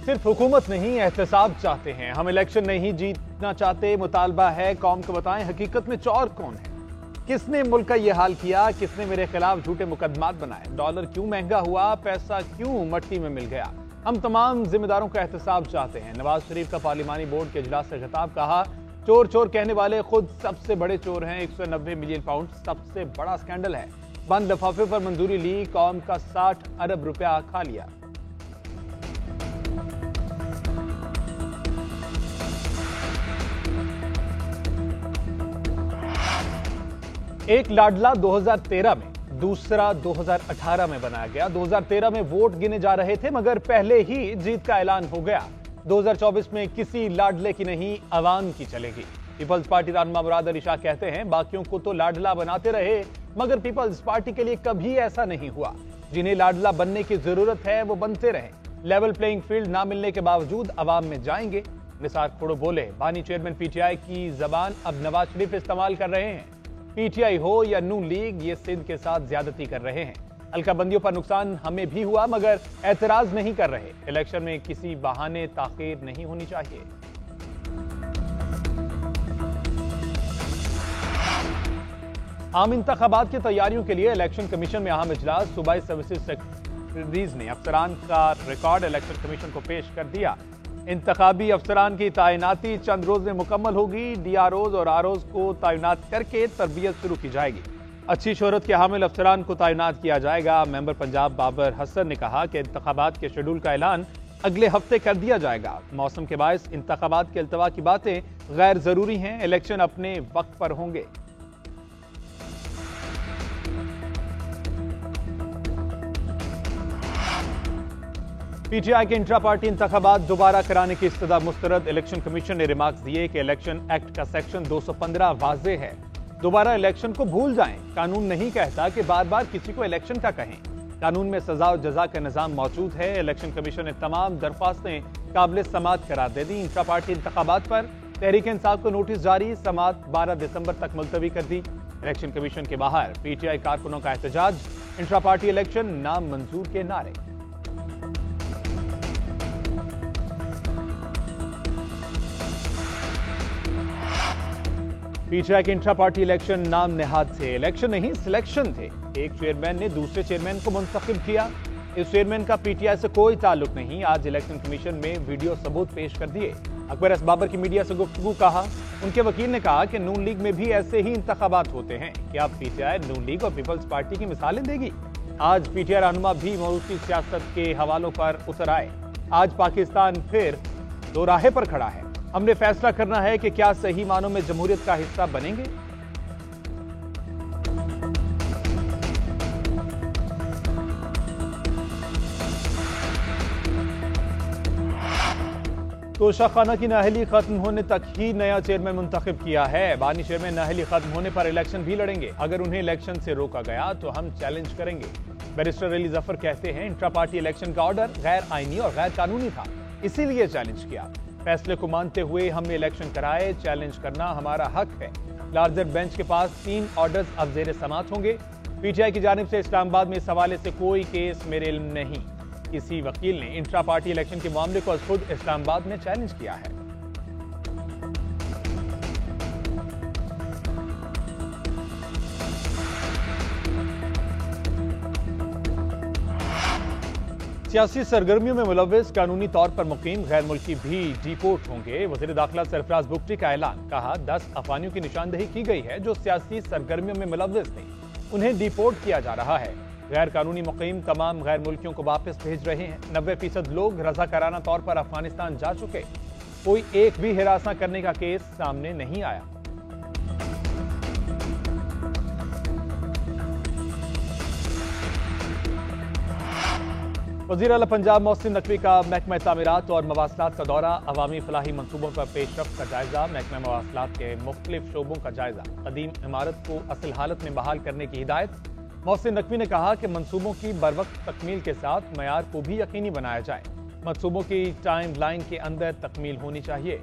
सिर्फ हुकूमत नहीं, एहतसाब चाहते हैं। हम इलेक्शन नहीं जीतना चाहते, मुतालबा है कौम को बताएं हकीकत में चोर कौन है, किसने मुल्क का ये हाल किया, किसने मेरे खिलाफ झूठे मुकदमात बनाए, डॉलर क्यों महंगा हुआ, पैसा क्यों मट्टी में मिल गया। हम तमाम जिम्मेदारों का एहतसाब चाहते हैं। नवाज शरीफ का पार्लिमानी बोर्ड के इजलास से खिताब, कहा चोर चोर कहने वाले खुद सबसे बड़े चोर हैं। 190 मिलियन पाउंड सबसे बड़ा स्कैंडल है। बंद लिफाफे पर मंजूरी ली, कौम का 60 अरब रुपया खा लिया। एक लाडला 2013 में, दूसरा 2018 में बनाया गया। 2013 में वोट गिने जा रहे थे मगर पहले ही जीत का ऐलान हो गया। 2024 में किसी लाडले की नहीं, अवाम की चलेगी। पीपल्स पार्टी रहनुमा मुराद अली शाह कहते हैं बाकियों को तो लाडला बनाते रहे मगर पीपल्स पार्टी के लिए कभी ऐसा नहीं हुआ। जिन्हें लाडला बनने की जरूरत है वो बनते रहे। लेवल प्लेइंग फील्ड ना मिलने के बावजूद अवाम में जाएंगे। निसार खोड़ो बोले बानी चेयरमैन पीटीआई की जबान अब नवाज शरीफ इस्तेमाल कर रहे हैं। पीटीआई हो या नून लीग, ये सिंध के साथ ज्यादती कर रहे हैं। हल्काबंदियों पर नुकसान हमें भी हुआ मगर एतराज नहीं कर रहे। इलेक्शन में किसी बहाने ताखीर नहीं होनी चाहिए। आम इंतखाबात की तैयारियों के लिए इलेक्शन कमीशन में अहम इजलास। सूबाई सर्विसेज सेक्रेटरीज ने अफसरान का रिकॉर्ड इलेक्शन कमीशन को पेश कर दिया। इंतखाबी अफसरान की तैनाती चंद रोज में मुकम्मल होगी। डीआरओज और आरओज को तैनात करके तरबियत शुरू की जाएगी। अच्छी शोहरत के हामिल अफसरान को तैनात किया जाएगा। मेंबर पंजाब बाबर हसन ने कहा कि इंतखाबात के शेड्यूल का ऐलान अगले हफ्ते कर दिया जाएगा। मौसम के बायस इंतखाबात के अल्तवा की बातें गैर जरूरी हैं। इलेक्शन अपने वक्त पर होंगे। पीटीआई के इंट्रा पार्टी इंतखाबात दोबारा कराने की इस्तदा मुस्तरद। इलेक्शन कमीशन ने रिमार्क्स दिए कि इलेक्शन एक्ट का सेक्शन 215 वाज़ेह है। दोबारा इलेक्शन को भूल जाएं। कानून नहीं कहता कि बार बार किसी को इलेक्शन का कहें। कानून में सजा और जजा का निजाम मौजूद है। इलेक्शन कमीशन ने तमाम दरख्वास्तें काबिल समाअत करार दे दी। इंट्रा पार्टी इंतखाबात पर तहरीक इंसाफ को नोटिस जारी, समाअत 12 दिसंबर तक मुलतवी कर दी। इलेक्शन कमीशन के बाहर पीटीआई कारकुनों का एहतजाज। इंट्रा पार्टी इलेक्शन नामंजूर के नारे। पीटीआई के इंट्रा पार्टी इलेक्शन नाम नेहाद थे। इलेक्शन नहीं, सिलेक्शन थे। एक चेयरमैन ने दूसरे चेयरमैन को मुंतखब किया। इस चेयरमैन का पीटीआई से कोई ताल्लुक नहीं। आज इलेक्शन कमीशन में वीडियो सबूत पेश कर दिए। अकबर एस बाबर की मीडिया से गुफ्तगू, कहा उनके वकील ने कहा कि नून लीग में भी ऐसे ही इंतखाबात होते हैं। क्या पीटीआई नून लीग और पीपल्स पार्टी की मिसालें देगी? आज पीटीआई रहनुमा भी मौजूदा सियासत के हवालों पर उतर आए। आज पाकिस्तान फिर दो राहे पर खड़ा है। हमने फैसला करना है कि क्या सही मानों में जमहूरियत का हिस्सा बनेंगे। तोशाखाना की नाअहली खत्म होने तक ही नया चेयरमैन मुंतखब किया है। बानी चेयरमैन नाअहली खत्म होने पर इलेक्शन भी लड़ेंगे। अगर उन्हें इलेक्शन से रोका गया तो हम चैलेंज करेंगे। बैरिस्टर अली जफर कहते हैं इंट्रा पार्टी इलेक्शन का ऑर्डर गैर आईनी और गैर कानूनी था, इसीलिए चैलेंज किया। फैसले को मानते हुए हमने इलेक्शन कराए। चैलेंज करना हमारा हक है। लार्जर बेंच के पास 3 ऑर्डर्स अब जेर समाअत होंगे। पीटीआई की जानिब से इस्लामाबाद में इस हवाले से कोई केस मेरे इल्म नहीं। किसी वकील ने इंट्रा पार्टी इलेक्शन के मामले को खुद इस्लामाबाद में चैलेंज किया है। सियासी सरगर्मियों में मुलव्विस कानूनी तौर पर मुकीम गैर मुल्की भी डिपोर्ट होंगे। वज़ीर दाखिला सरफराज बुगटी का ऐलान, कहा 10 अफगानियों की निशानदेही की गई है जो सियासी सरगर्मियों में मुलव्विस थे। उन्हें डिपोर्ट किया जा रहा है। गैर कानूनी मुकीम तमाम गैर मुल्कियों को वापस भेज रहे हैं। 90% लोग रज़ाकाराना तौर पर अफगानिस्तान जा चुके। कोई एक भी हिरासत करने का केस सामने नहीं आया। वज़ीर आला पंजाब मोहसिन नकवी का महकमा तामीरात और मवासलात का दौरा। अवामी फलाही मनसूबों पर पेशरफ्त का जायजा। महकमा मवासलात के मुख्तलिफ शोबों का जायजा। कदीम इमारत को असल हालत में बहाल करने की हिदायत। मोहसिन नकवी ने कहा कि मनसूबों की बरवक्त तकमील के साथ मयार को भी यकीनी बनाया जाए। मनसूबों की टाइम लाइन के अंदर तकमील होनी चाहिए।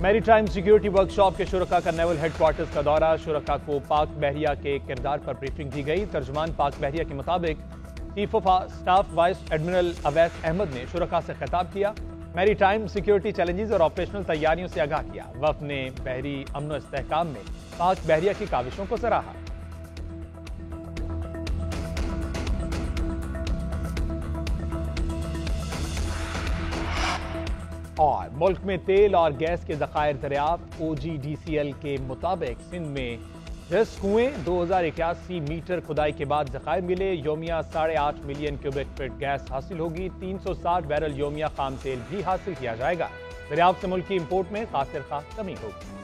मैरीटाइम सिक्योरिटी वर्कशॉप के शुरका का नेवल हेडक्वार्टर्स का दौरा। शुरका को पाक बहरिया के किरदार पर ब्रीफिंग दी गई। तर्जुमान पाक बहरिया के मुताबिक chief of staff vice admiral Awais Ahmed ने शुरका से खिताब किया। मैरीटाइम सिक्योरिटी चैलेंजेस और ऑपरेशनल तैयारियों से आगाह किया। वफ़द ने बहरी अमन इस्तेहकाम में पाक बहरिया की काविशों को सराहा। और मुल्क में तेल और गैस के ज़खायर दरियाफ्त। OGDCL के मुताबिक सिंध में 10 कुएं 2081 मीटर खुदाई के बाद ज़खायर मिले। योमिया 8.5 मिलियन क्यूबिक फीट गैस हासिल होगी। 360 बैरल योमिया खाम तेल भी हासिल किया जाएगा। दरियाफ्त से मुल्क की इंपोर्ट में खातिर खास कमी होगी।